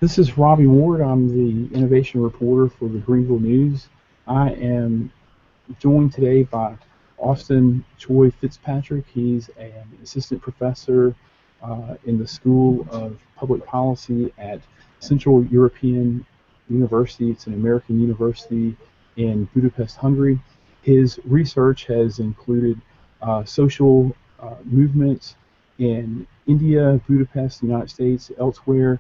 This is Robbie Ward. I'm the innovation reporter for the Greenville News. I am joined today by Austin Choi Fitzpatrick. He's an assistant professor in the School of Public Policy at Central European University. It's an American university in Budapest, Hungary. His research has included social movements in India, Budapest, the United States, elsewhere.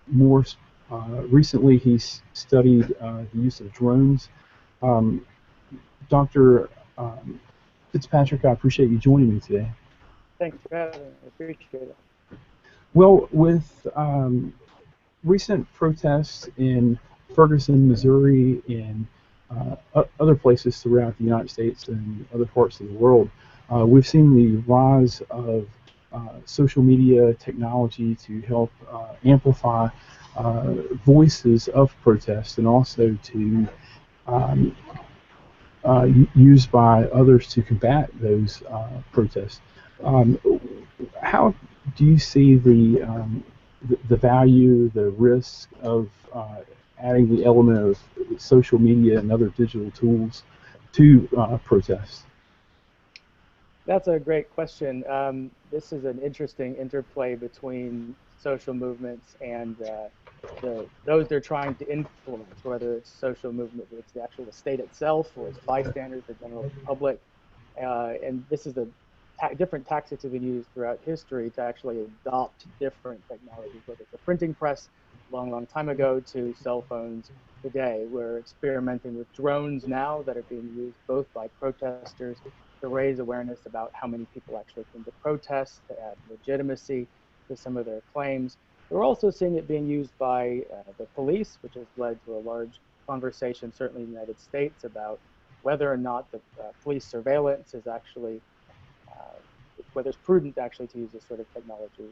More recently, he's studied the use of drones. Um, Dr. Fitzpatrick, I appreciate you joining me today. Thanks for having me. I appreciate it. Well, with recent protests in Ferguson, Missouri, and other places throughout the United States and other parts of the world, we've seen the rise of social media technology to help amplify voices of protest and also to used by others to combat those protests. Um, how do you see the value, the risk of adding the element of social media and other digital tools to protests? That's a great question. This is an interesting interplay between social movements and those they're trying to influence, whether it's social movement, it's the actual state itself, or it's bystanders, the general public. And this is different tactics have been used throughout history to actually adopt different technologies, whether it's a printing press long time ago to cell phones today. We're experimenting with drones now that are being used both by protesters to raise awareness about how many people actually came to protest, to add legitimacy to some of their claims. We're also seeing it being used by the police, which has led to a large conversation, certainly in the United States, about whether or not the police surveillance is actually, whether it's prudent actually to use this sort of technology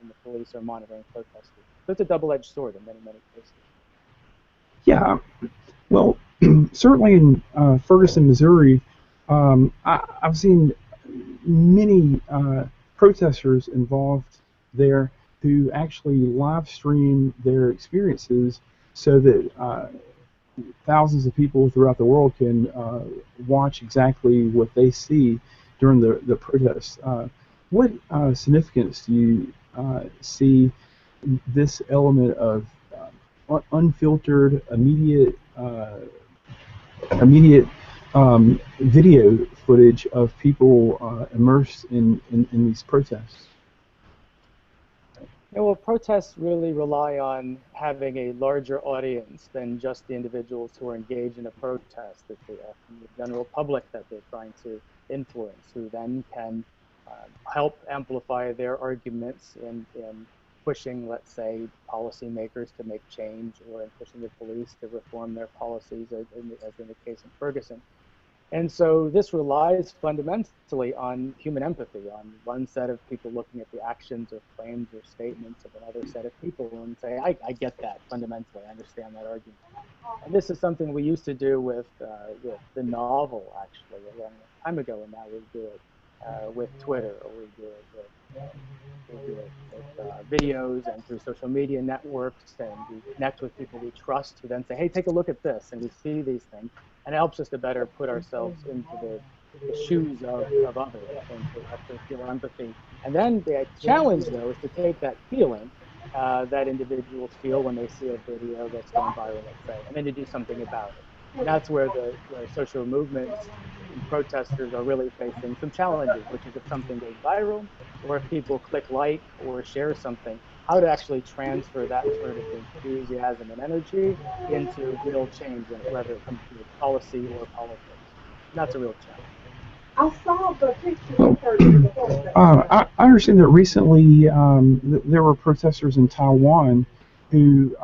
when the police are monitoring protesters. So it's a double-edged sword in many cases. Yeah, well, certainly in Ferguson, Missouri, I've seen many protesters involved there who actually live stream their experiences so that thousands of people throughout the world can watch exactly what they see during the protests. What significance do you see this element of unfiltered, immediate video footage of people immersed in these protests? Yeah, well, protests really rely on having a larger audience than just the individuals who are engaged in a protest. It's the general public that they're trying to influence, who then can help amplify their arguments in pushing, let's say, policymakers to make change, or in pushing the police to reform their policies, as in the case in Ferguson. And so this relies fundamentally on human empathy, on one set of people looking at the actions or claims or statements of another set of people and say, I get that fundamentally, I understand that argument. And this is something we used to do with the novel, actually, a long time ago, and now we do it with Twitter, or we do it with videos and through social media networks, and we connect with people we trust who then say, hey, take a look at this, and we see these things, and it helps us to better put ourselves into the shoes of others and to actually feel empathy. And then the challenge, though, is to take that feeling that individuals feel when they see a video that's going viral, let's say, and then to do something about it. And that's where the social movements and protesters are really facing some challenges, which is if something goes viral, or if people click like or share something, how to actually transfer that sort of enthusiasm and energy into real change, whether it comes to policy or politics. And that's a real challenge. I saw the picture. I understand that recently there were protesters in Taiwan who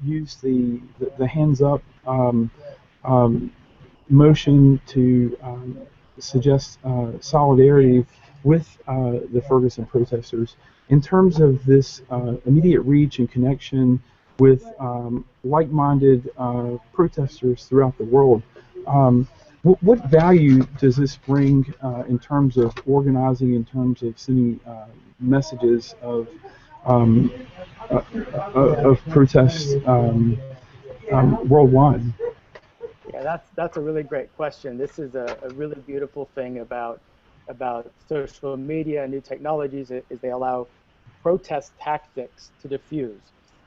used the hands up motion to suggest solidarity with the Ferguson protesters. In terms of this immediate reach and connection with like-minded protesters throughout the world, what value does this bring in terms of organizing, in terms of sending messages of um, of protests worldwide. Yeah, that's a really great question. This is a really beautiful thing about social media and new technologies is they allow protest tactics to diffuse.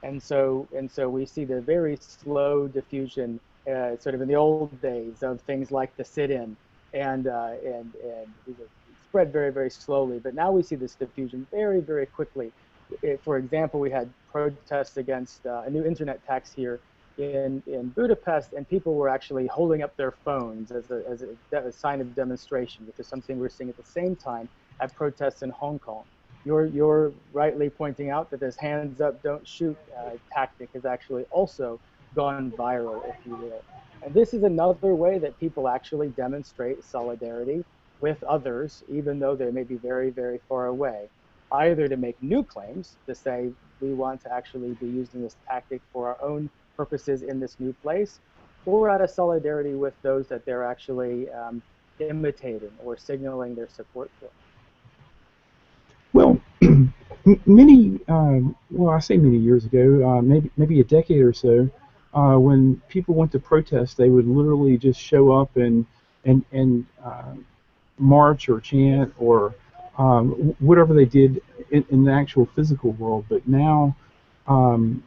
And so we see the very slow diffusion, sort of in the old days of things like the sit-in, and these are spread very, very slowly. But now we see this diffusion very, very quickly. For example, we had protests against a new internet tax here in Budapest, and people were actually holding up their phones as a sign of demonstration, which is something we're seeing at the same time at protests in Hong Kong. You're rightly pointing out that this hands up, don't shoot tactic has actually also gone viral, if you will. And this is another way that people actually demonstrate solidarity with others, even though they may be very, very far away, either to make new claims, to say we want to actually be using this tactic for our own purposes in this new place, or out of solidarity with those that they're actually imitating or signaling their support for. Well, many, well, I say many years ago, maybe a decade or so, when people went to protest, they would literally just show up and march or chant or whatever they did in the actual physical world. But now um,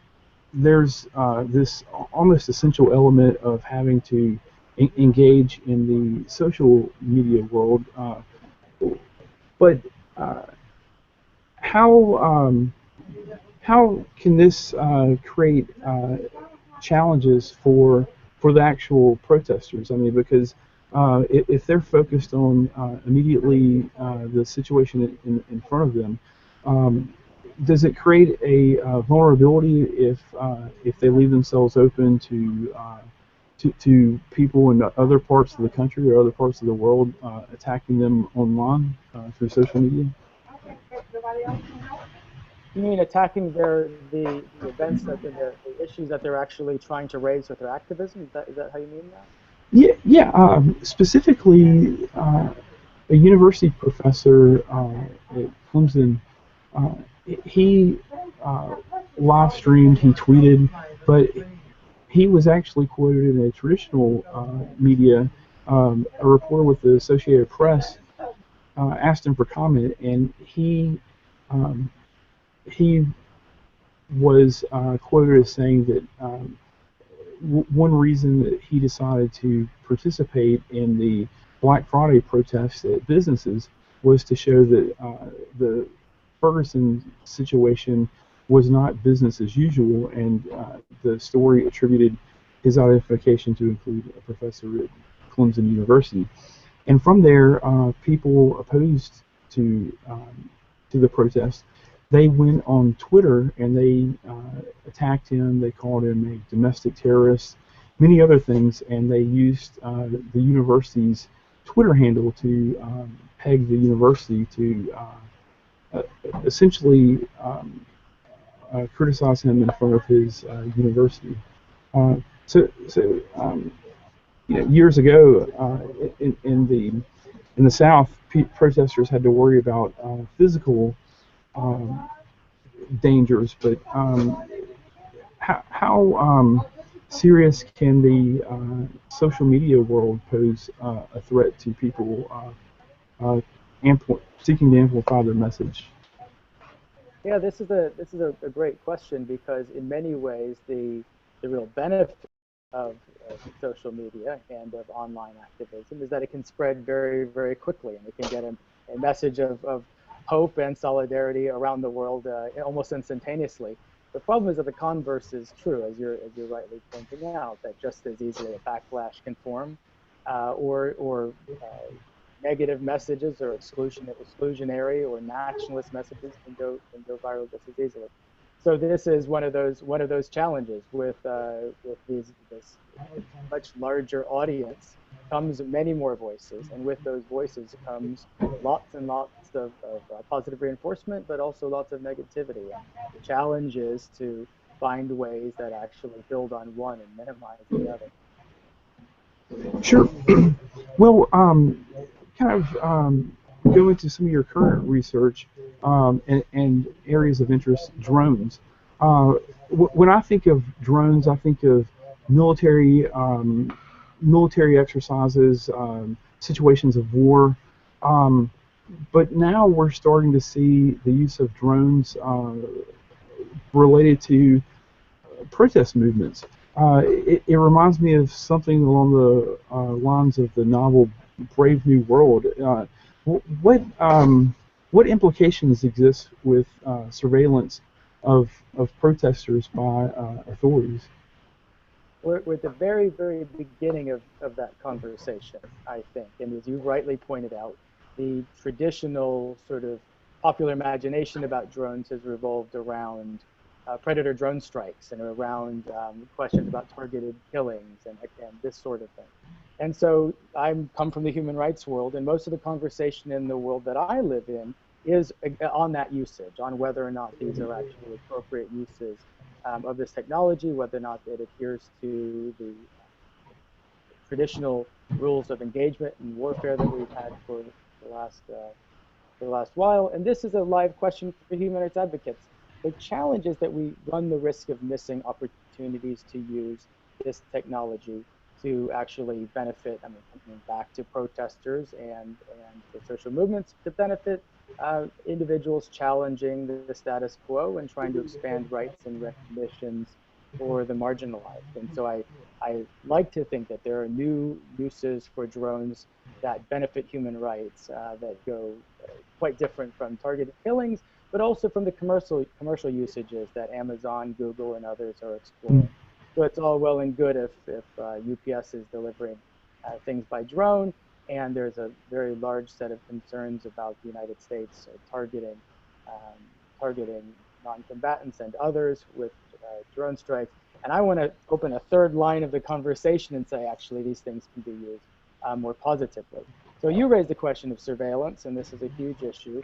there's this almost essential element of having to engage in the social media world. But uh, how how can this create challenges for the actual protesters? I mean, because if they're focused on immediately the situation in front of them, um, does it create a vulnerability if they leave themselves open to people in other parts of the country or other parts of the world attacking them online through social media? You mean attacking the events that the issues that they're actually trying to raise with their activism? Is that how you mean that? Yeah, yeah. Specifically, a university professor at Clemson, uh, he uh, live streamed, he tweeted, but he was actually quoted in a traditional media. A reporter with the Associated Press asked him for comment, and um, he was quoted as saying that one reason that he decided to participate in the Black Friday protests at businesses was to show that the Ferguson situation was not business as usual, and the story attributed his identification to include a professor at Clemson University. And from there, people opposed to the protest, they went on Twitter and they attacked him. They called him a domestic terrorist, many other things, and they used the university's Twitter handle to peg the university to essentially criticize him in front of his university. Uh, so years ago, in the South, protesters had to worry about physical um, dangers, but how serious can the social media world pose a threat to people seeking to amplify their message? Yeah, this is a great question because in many ways the real benefit of social media and of online activism is that it can spread very, very quickly, and it can get a message of hope and solidarity around the world almost instantaneously. The problem is that the converse is true, as you're rightly pointing out, that just as easily a backlash can form, or negative messages or exclusionary or nationalist messages can go viral just as easily. So this is one of those challenges with this much larger audience comes many more voices, and with those voices comes lots and lots of positive reinforcement, but also lots of negativity. And the challenge is to find ways that actually build on one and minimize the other. Sure. Well, kind of. go into some of your current research and areas of interest, drones. Uh, when I think of drones, I think of military military exercises, situations of war. Um, but now we're starting to see the use of drones related to protest movements. It reminds me of something along the lines of the novel Brave New World. What what implications exist with surveillance of protesters by authorities? We're at the very, very beginning of that conversation, I think. And as you rightly pointed out, the traditional sort of popular imagination about drones has revolved around predator drone strikes and around questions about targeted killings and this sort of thing. And so I'm come from the human rights world, and most of the conversation in the world that I live in is on that usage, on whether or not these are actually appropriate uses of this technology, whether or not it adheres to the traditional rules of engagement and warfare that we've had for the last while. And this is a live question for human rights advocates. The challenge is that we run the risk of missing opportunities to use this technology to actually benefit, I mean, coming back to protesters and the social movements to benefit individuals challenging the status quo and trying to expand rights and recognitions for the marginalized. And so I like to think that there are new uses for drones that benefit human rights that go quite different from targeted killings, but also from the commercial usages that Amazon, Google, and others are exploring. So it's all well and good if UPS is delivering things by drone, and there's a very large set of concerns about the United States um, targeting non-combatants and others with drone strikes. And I want to open a third line of the conversation and say, actually, these things can be used more positively. So you raised the question of surveillance, and this is a huge issue.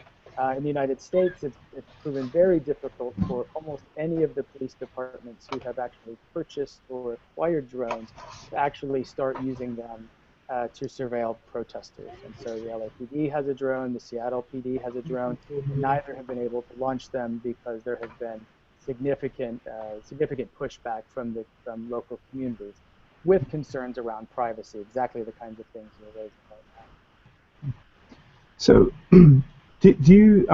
In the United States, it's proven very difficult for almost any of the police departments who have actually purchased or acquired drones to actually start using them to surveil protesters. And so the LAPD has a drone, the Seattle PD has a drone, and neither have been able to launch them because there has been significant pushback from local communities with concerns around privacy, exactly the kinds of things you're raising right now. So, do you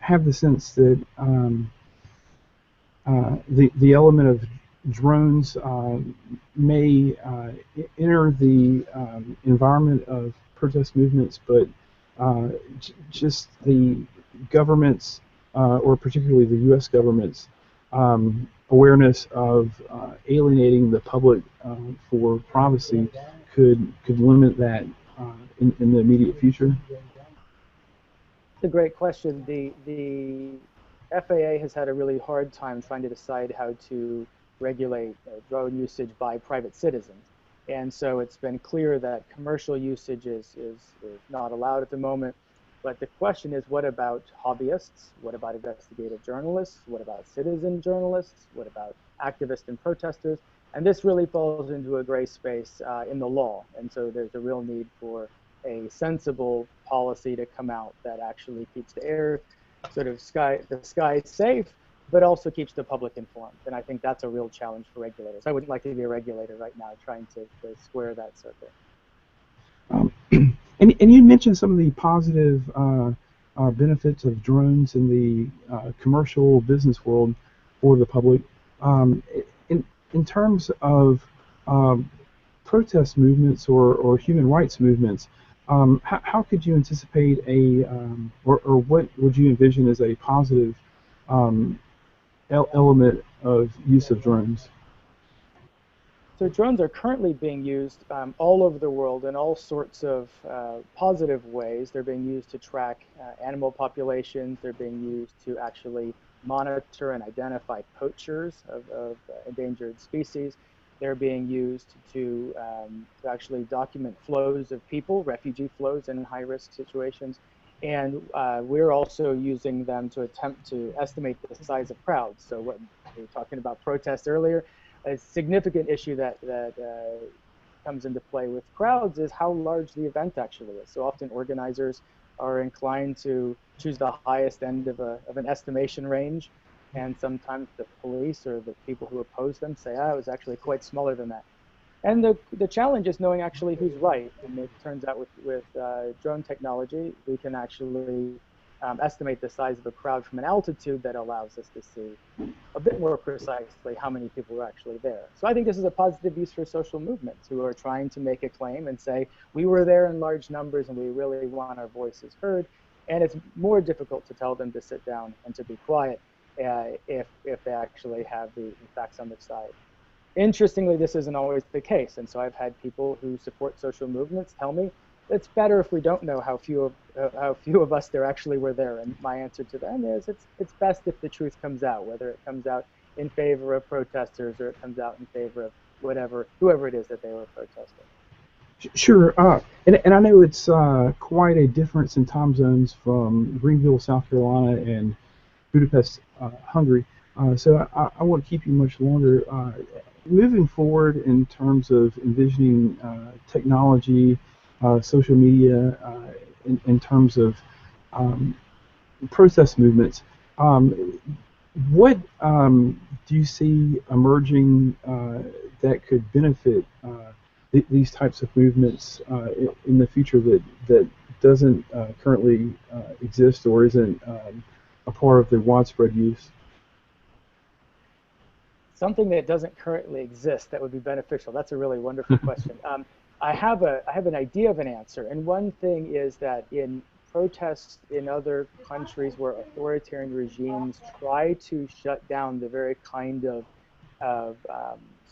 have the sense that the element of drones may enter the environment of protest movements, but just the government's, or particularly the U.S. government's, awareness of alienating the public for privacy could limit that in the immediate future? It's a great question. The FAA has had a really hard time trying to decide how to regulate drone usage by private citizens. And so it's been clear that commercial usage is not allowed at the moment. But the question is, what about hobbyists? What about investigative journalists? What about citizen journalists? What about activists and protesters? And this really falls into a gray space in the law. And so there's a real need for a sensible policy to come out that actually keeps the sky safe, but also keeps the public informed. And I think that's a real challenge for regulators. I wouldn't like to be a regulator right now trying to square that circle. And you mentioned some of the positive benefits of drones in the commercial business world for the public. Um, in terms of protest movements or human rights movements, how could you anticipate or what would you envision as a positive um, element of use of drones? So drones are currently being used all over the world in all sorts of positive ways. They're being used to track animal populations. They're being used to actually monitor and identify poachers of endangered species. They're being used to actually document flows of people, refugee flows in high-risk situations. And we're also using them to attempt to estimate the size of crowds. So what we were talking about protests earlier, a significant issue that comes into play with crowds is how large the event actually is. So often organizers are inclined to choose the highest end of an estimation range, and sometimes the police or the people who oppose them say, it was actually quite smaller than that. And the challenge is knowing actually who's right. And it turns out with drone technology, we can actually estimate the size of a crowd from an altitude that allows us to see a bit more precisely how many people are actually there. So I think this is a positive use for social movements who are trying to make a claim and say, we were there in large numbers and we really want our voices heard. And it's more difficult to tell them to sit down and to be quiet if they actually have the facts on their side. Interestingly, this isn't always the case, and so I've had people who support social movements tell me it's better if we don't know how few of us there actually were there. And my answer to them is it's best if the truth comes out, whether it comes out in favor of protesters or it comes out in favor of whoever it is that they were protesting. Sure, and I know it's quite a difference in time zones from Greenville, South Carolina, and Budapest, Hungary. So I won't keep you much longer. Moving forward in terms of envisioning technology, social media, in terms of protest movements, what do you see emerging that could benefit these types of movements in the future that doesn't currently exist or isn't a part of the widespread use? Something that doesn't currently exist that would be beneficial. That's a really wonderful question. I have an idea of an answer, and one thing is that in protests in other countries where authoritarian regimes try to shut down the very kind of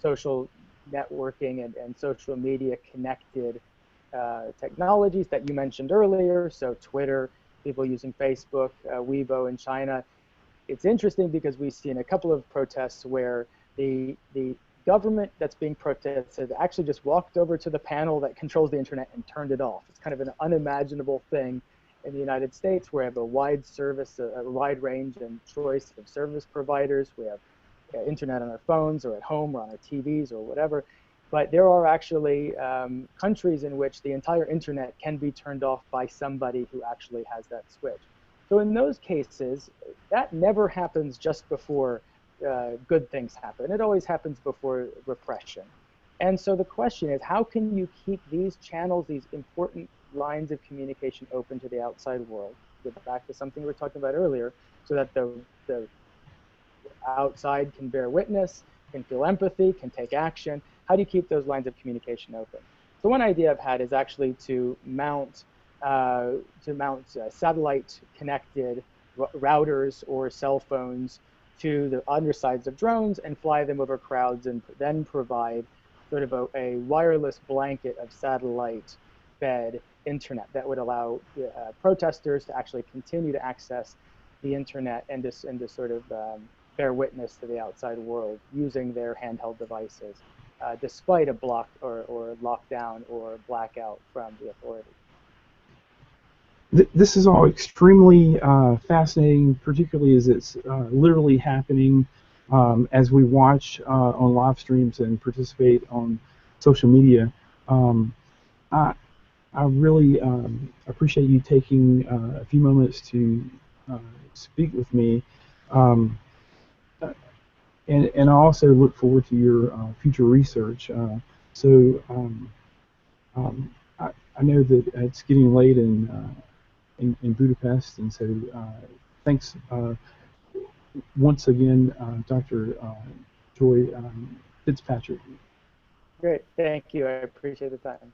social networking and social media connected technologies that you mentioned earlier, so Twitter, people using Facebook, Weibo in China. It's interesting because we see in a couple of protests where the government that's being protested actually just walked over to the panel that controls the internet and turned it off. It's kind of an unimaginable thing in the United States where we have a wide range and choice of service providers. We have internet on our phones or at home or on our TVs or whatever. But there are actually countries in which the entire internet can be turned off by somebody who actually has that switch. So in those cases, that never happens just before good things happen. It always happens before repression. And so the question is, how can you keep these channels, these important lines of communication open to the outside world? Get back to something we were talking about earlier, so that the outside can bear witness, can feel empathy, can take action. How do you keep those lines of communication open? So one idea I've had is actually to mount satellite-connected routers or cell phones to the undersides of drones and fly them over crowds, and then provide sort of a wireless blanket of satellite-fed internet that would allow protesters to actually continue to access the internet and to sort of bear witness to the outside world using their handheld devices, despite a block or lockdown or blackout from the authorities. This is all extremely fascinating, particularly as it's literally happening as we watch on live streams and participate on social media. I really appreciate you taking a few moments to speak with me, and I also look forward to your future research. So I know that it's getting late in Budapest, and so thanks once again, Dr. Joy Fitzpatrick. Great, thank you. I appreciate the time.